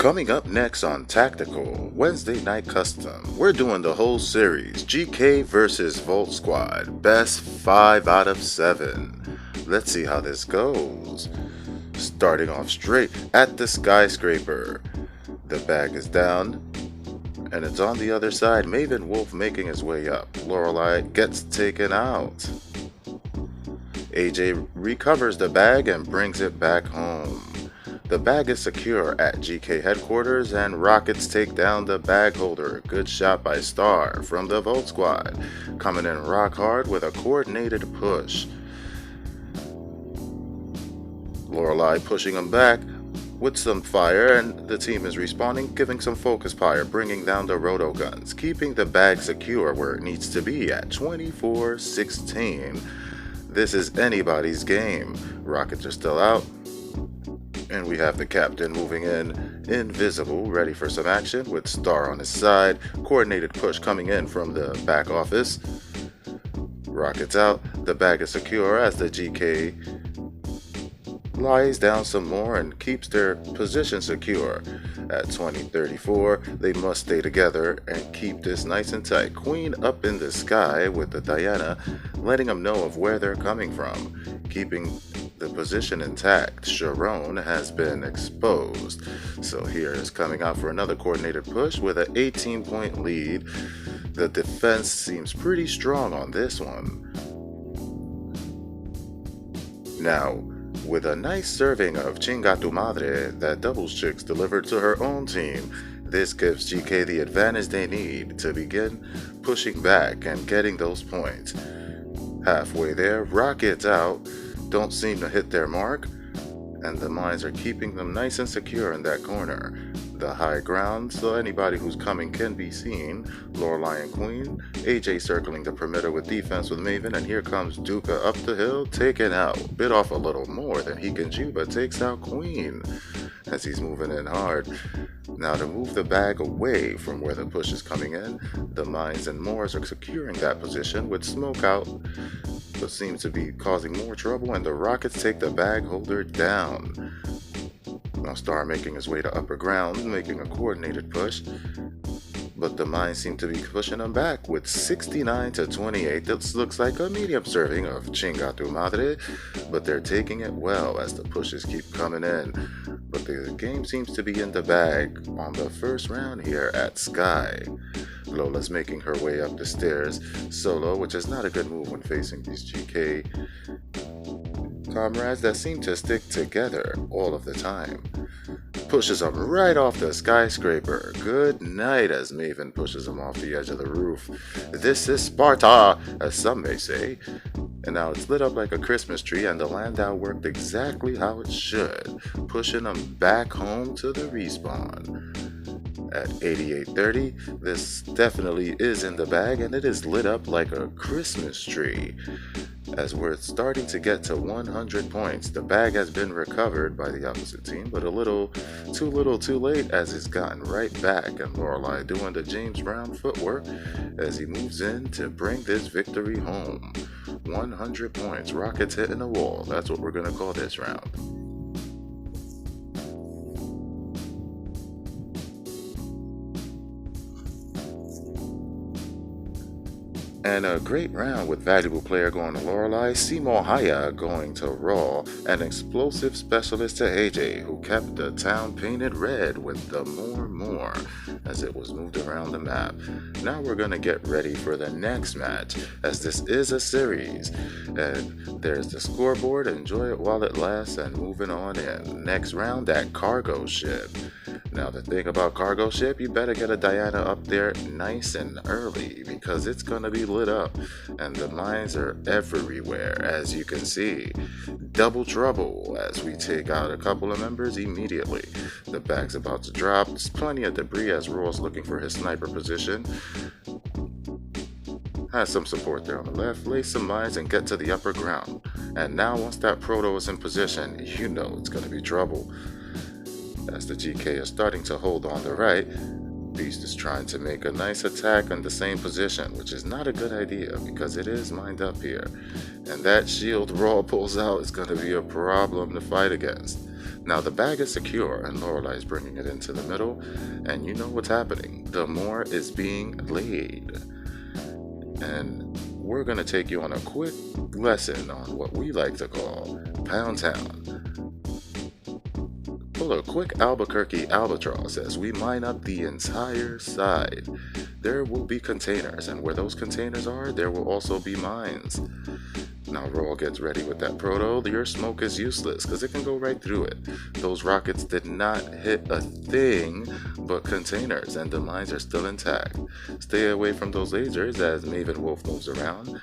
Coming up next on Tactical, Wednesday Night Custom, we're doing the whole series, GK versus Volt Squad, best 5 out of 7. Let's see how this goes. Starting off straight at the skyscraper. The bag is down, and it's on the other side, Maven Wolf making his way up. Lorelei gets taken out. AJ recovers the bag and brings it back home. The bag is secure at GK headquarters and Rockets take down the bag holder. Good shot by Star from the Volt Squad, coming in rock hard with a coordinated push. Lorelei pushing him back with some fire, and the team is responding, giving some focus fire, bringing down the roto guns, keeping the bag secure where it needs to be at 24-16. This is anybody's game. Rockets are still out. And we have the captain moving in, invisible, ready for some action with Star on his side. Coordinated push coming in from the back office. Rockets out. The bag is secure as the GK lies down some more and keeps their position secure. At 20-34, they must stay together and keep this nice and tight. Queen up in the sky with the Diana, letting them know of where they're coming from, keeping the position intact. Sharon has been exposed. So here is coming out for another coordinated push with an 18-point lead. The defense seems pretty strong on this one. Now, with a nice serving of Chinga tu Madre that Doubles Chicks delivered to her own team, this gives GK the advantage they need to begin pushing back and getting those points. Halfway there, Rockets out, don't seem to hit their mark, and the mines are keeping them nice and secure in that corner. The high ground, so anybody who's coming can be seen. Lorelei and Queen, AJ circling the perimeter with defense with Maven, and here comes Duca up the hill, taken out. Bit off a little more than he can chew, but takes out Queen as he's moving in hard. Now to move the bag away from where the push is coming in, the mines and Moors are securing that position with smoke out, but seems to be causing more trouble, and the Rockets take the bag holder down. Now Star making his way to upper ground, making a coordinated push, but the mines seem to be pushing him back with 69-28. This looks like a medium serving of Chinga tu Madre, but they're taking it well as the pushes keep coming in. But the game seems to be in the bag on the first round here at Sky. Lola's making her way up the stairs solo, which is not a good move when facing these GK comrades that seem to stick together all of the time. Pushes him right off the skyscraper. Good night as Maven pushes him off the edge of the roof. This is Sparta, as some may say. And now it's lit up like a Christmas tree, and the landau worked exactly how it should, pushing him back home to the respawn. At 88-30, this definitely is in the bag, and it is lit up like a Christmas tree. As we're starting to get to 100 points, the bag has been recovered by the opposite team, but a little too late as it's gotten right back, and Lorelei doing the James Brown footwork as he moves in to bring this victory home. 100 points, Rockets hitting the wall. That's what we're going to call this round. And a great round with valuable player going to Lorelei, Seymour Haya going to Raw, and explosive specialist to AJ, who kept the town painted red with the more as it was moved around the map. Now we're going to get ready for the next match, as this is a series. And there's the scoreboard, enjoy it while it lasts, and moving on in. Next round, that cargo ship. Now the thing about cargo ship, you better get a Diana up there nice and early, because it's going to be lit up, and the mines are everywhere, as you can see. Double trouble as we take out a couple of members immediately. The bag's about to drop. There's plenty of debris as Roy's looking for his sniper position. Has some support there on the left, lay some mines and get to the upper ground. And now once that proto is in position, you know it's going to be trouble. As the GK is starting to hold on the right, Beast is trying to make a nice attack in the same position, which is not a good idea because it is mined up here. And that shield Raw pulls out is going to be a problem to fight against. Now the bag is secure and Lorelai is bringing it into the middle, and you know what's happening. The more is being laid. And we're going to take you on a quick lesson on what we like to call Pound Town. Pull a quick Albuquerque albatross as we line up the entire side. There will be containers, and where those containers are, there will also be mines. Now Roll gets ready with that proto. Your smoke is useless because it can go right through it. Those rockets did not hit a thing but containers, and the mines are still intact. Stay away from those lasers as Maven Wolf moves around,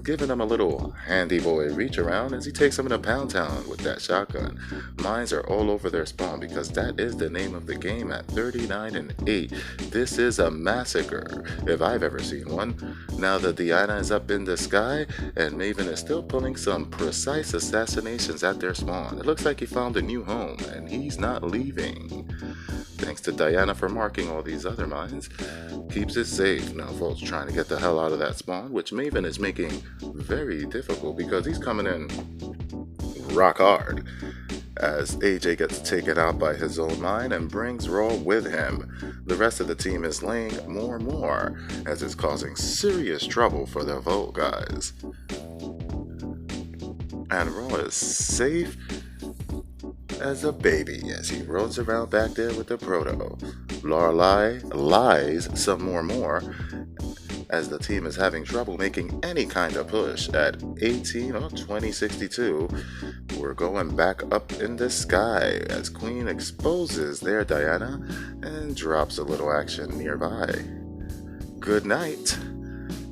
giving him a little handy boy reach around as he takes him into Pound Town with that shotgun. Mines are all over their spawn because that is the name of the game at 39 and 8. This is a massacre, if I've ever seen one. Now that Diana is up in the sky and Maven is still pulling some precise assassinations at their spawn. It looks like he found a new home and he's not leaving. Thanks to Diana for marking all these other mines. Keeps it safe. Now Volt's trying to get the hell out of that spawn, which Maven is making very difficult because he's coming in rock hard. As AJ gets taken out by his own mine and brings Raw with him. The rest of the team is laying more and more, as it's causing serious trouble for the Volt guys. And Raw is safe as a baby as he rolls around back there with the proto. Lorelai lies some more as the team is having trouble making any kind of push at 18 or 2062. We're going back up in the sky as Queen exposes their Diana and drops a little action nearby. Good night.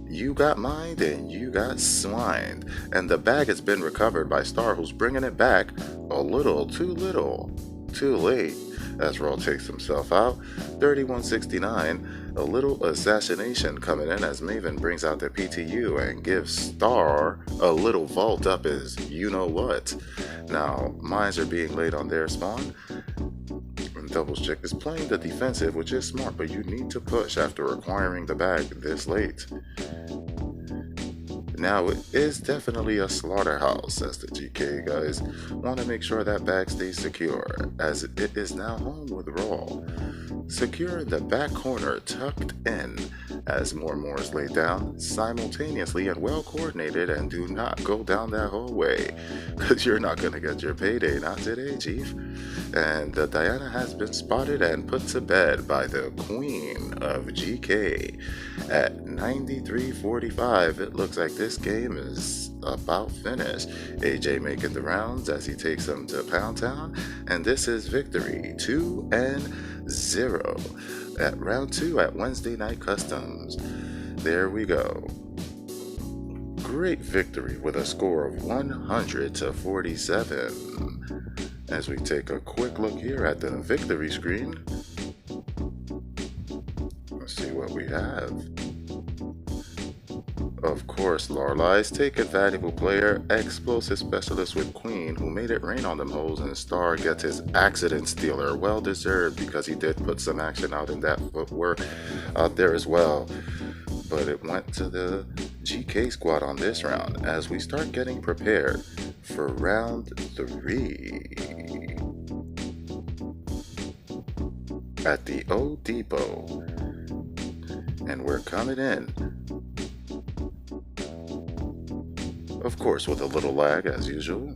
You got mined and you got swined, and the bag has been recovered by Star, who's bringing it back a little, too late, as Raw takes himself out. 3169, a little assassination coming in as Maven brings out the PTU and gives Star a little vault up his you-know-what. Now, mines are being laid on their spawn. Doubles Chick is playing the defensive, which is smart, but you need to push after acquiring the bag this late. Now, it is definitely a slaughterhouse, as the GK guys want to make sure that bag stays secure, as it is now home with Raw. Secure in the back corner, tucked in, as more is laid down simultaneously and well coordinated, and do not go down that hallway, because you're not going to get your payday, not today, Chief. And Diana has been spotted and put to bed by the Queen of GK. At 93:45, it looks like this game is about finished. AJ making the rounds as he takes them to Pound Town, and this is victory 2-0 at round 2 at Wednesday Night Customs. There we go. Great victory with a score of 100-47. As we take a quick look here at the victory screen, let's see what we have. Of course, Lorelai's taken valuable player, explosive specialist with Queen, who made it rain on them hoes, and Star gets his accident stealer, well deserved because he did put some action out in that footwork out there as well. But it went to the GK squad on this round as we start getting prepared for round 3 at the O Depot, and we're coming in, of course, with a little lag as usual.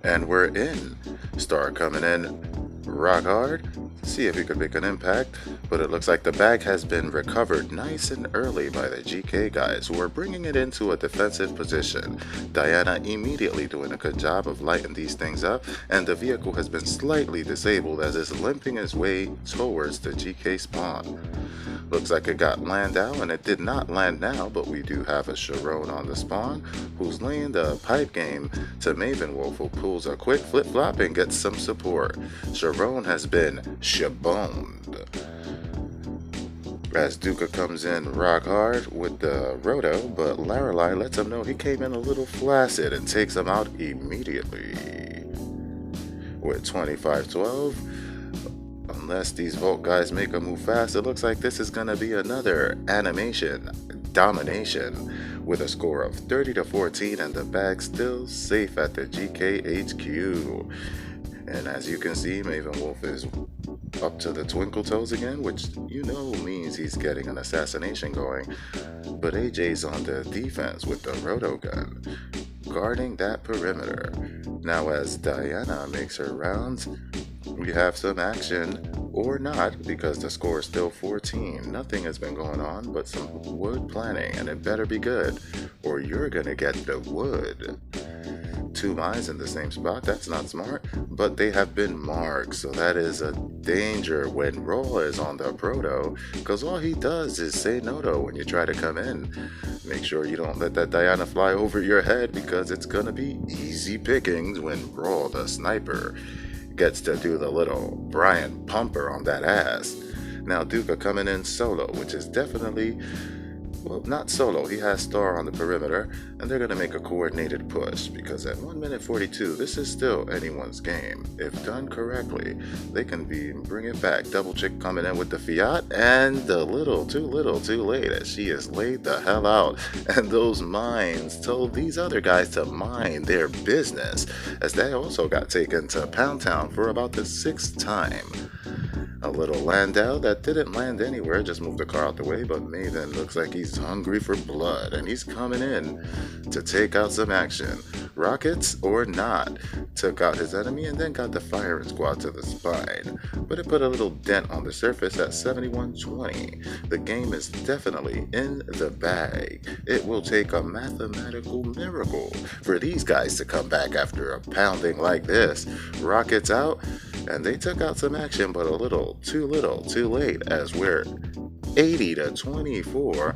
And we're in. Star coming in rock hard. See if he could make an impact, but it looks like the bag has been recovered nice and early by the GK guys, who are bringing it into a defensive position. Diana immediately doing a good job of lighting these things up, and the vehicle has been slightly disabled as it's limping its way towards the GK spawn. Looks like it got land out, and it did not land now, but we do have a Sharon on the spawn who's laying the pipe game to Maven Wolf, who pulls a quick flip-flop and gets some support. Sharon has been shaboned. As Duca comes in rock hard with the roto, but Lorelai lets him know he came in a little flaccid and takes him out immediately. With 25-12, Unless these Vault guys make a move fast, it looks like this is gonna be another animation domination with a score of 30 to 14 and the bag still safe at the GKHQ. And as you can see, Maven Wolf is up to the twinkle toes again, which you know means he's getting an assassination going. But AJ's on the defense with the roto gun, guarding that perimeter. Now as Diana makes her rounds, we have some action, or not, because the score is still 14. Nothing has been going on but some wood planning, and it better be good, or you're gonna get the wood. 2 mines in the same spot, that's not smart, but they have been marked, so that is a danger when Raw is on the proto, because all he does is say no when you try to come in. Make sure you don't let that Diana fly over your head, because it's gonna be easy pickings when Raw, the sniper, gets to do the little Brian Pumper on that ass. Now Duca coming in solo, which is definitely, well, not solo. He has Star on the perimeter, and they're going to make a coordinated push, because at 1 minute 42, this is still anyone's game. If done correctly, they can bring it back. Double Chick coming in with the Fiat, and a little, too late, as she is laid the hell out. And those mines told these other guys to mind their business, as they also got taken to Pound Town for about the 6th time. A little Landau that didn't land anywhere, just moved the car out the way, but Maven looks like he's hungry for blood, and he's coming in to take out some action. Rockets or not, took out his enemy and then got the firing squad to the spine, but it put a little dent on the surface at 7120. The game is definitely in the bag. It will take a mathematical miracle for these guys to come back after a pounding like this. Rockets out, and they took out some action, but a little, too late, as we're 80 to 24.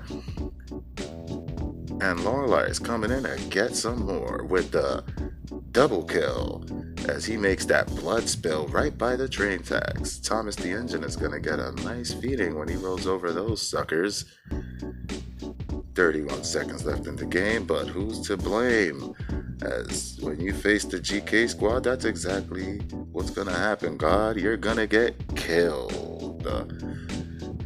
And Lorelai is coming in to get some more with the double kill, as he makes that blood spill right by the train tracks. Thomas the Engine is going to get a nice feeding when he rolls over those suckers. 31 seconds left in the game, but who's to blame? As when you face the GK squad, that's exactly what's gonna happen. God, you're gonna get killed.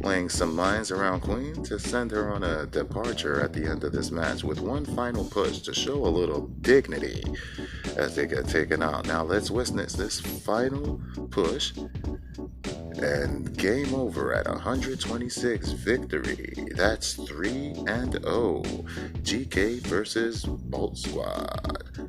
Laying some mines around Queen to send her on a departure at the end of this match with one final push to show a little dignity as they get taken out. Now let's witness this final push and game over at 126 victory. That's 3-0. GK versus Bolt Squad.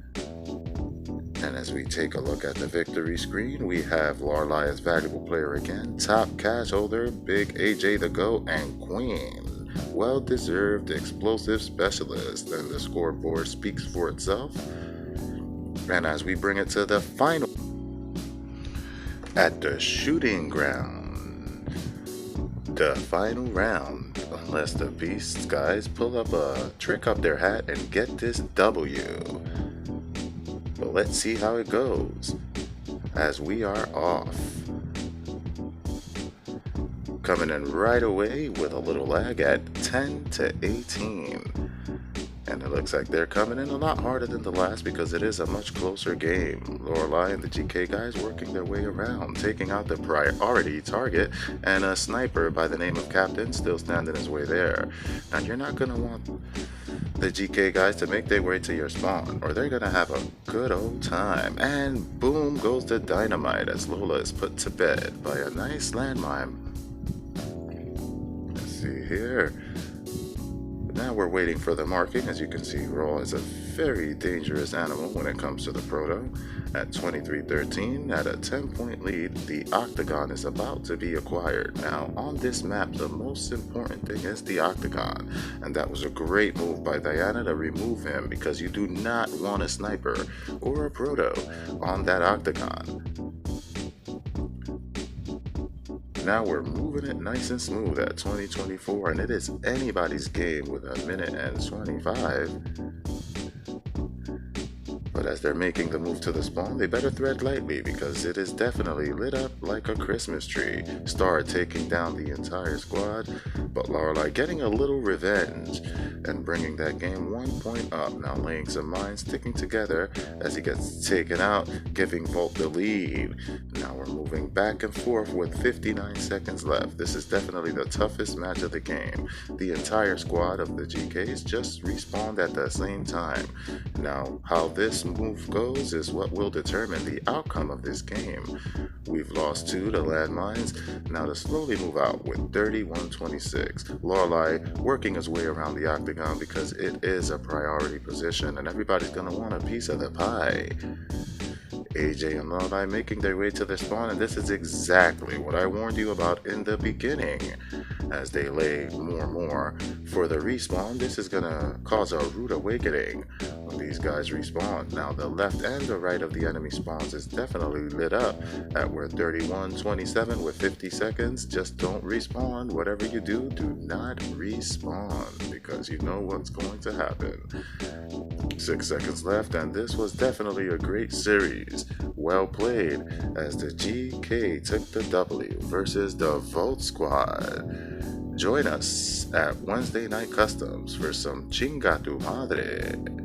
And as we take a look at the victory screen, we have Lorelai as valuable player again, top cash holder, Big AJ the GO, and Queen, well-deserved explosive specialist, and the scoreboard speaks for itself. And as we bring it to the final, at the shooting ground, the final round, unless the Beast guys pull up a trick up their hat and get this W. But let's see how it goes, as we are off. Coming in right away with a little lag at 10 to 18. And it looks like they're coming in a lot harder than the last, because it is a much closer game. Lorelai and the GK guys working their way around, taking out the priority target, and a sniper by the name of Captain still standing his way there. Now you're not going to want the GK guys to make their way to your spawn, or they're going to have a good old time. And boom goes the dynamite as Lola is put to bed by a nice landmine. Let's see here. Now we're waiting for the marking. As you can see, Raw is a very dangerous animal when it comes to the proto. At 23-13, at a 10-point lead, the Octagon is about to be acquired. Now, on this map, the most important thing is the Octagon, and that was a great move by Diana to remove him, because you do not want a sniper or a proto on that Octagon. Now we're moving it nice and smooth at 20-24, and it is anybody's game with 1 minute and 25. But as they're making the move to the spawn, they better tread lightly because it is definitely lit up like a Christmas tree. Star taking down the entire squad, but Lorelei getting a little revenge and bringing that game 1 point up. Now laying some mines, sticking together as he gets taken out, giving Volt the lead. Now we're moving back and forth with 59 seconds left. This is definitely the toughest match of the game. The entire squad of the GKs just respawned at the same time. Now, how this move goes is what will determine the outcome of this game. We've lost 2 to landmines. Now to slowly move out with 31-26. Lorelei working his way around the octagon because it is a priority position and everybody's gonna want a piece of the pie. AJ and Lorelei making their way to the spawn, and this is exactly what I warned you about in the beginning. As they lay more and more for the respawn, this is gonna cause a rude awakening when these guys respawn. Now the left and the right of the enemy spawns is definitely lit up at we're 31-27 with 50 seconds. Just don't respawn. Whatever you do, do not respawn because you know what's going to happen. 6 seconds left, and this was definitely a great series. Well played as the GK took the W versus the Volt Squad. Join us at Wednesday Night Customs for some Chinga tu Madre.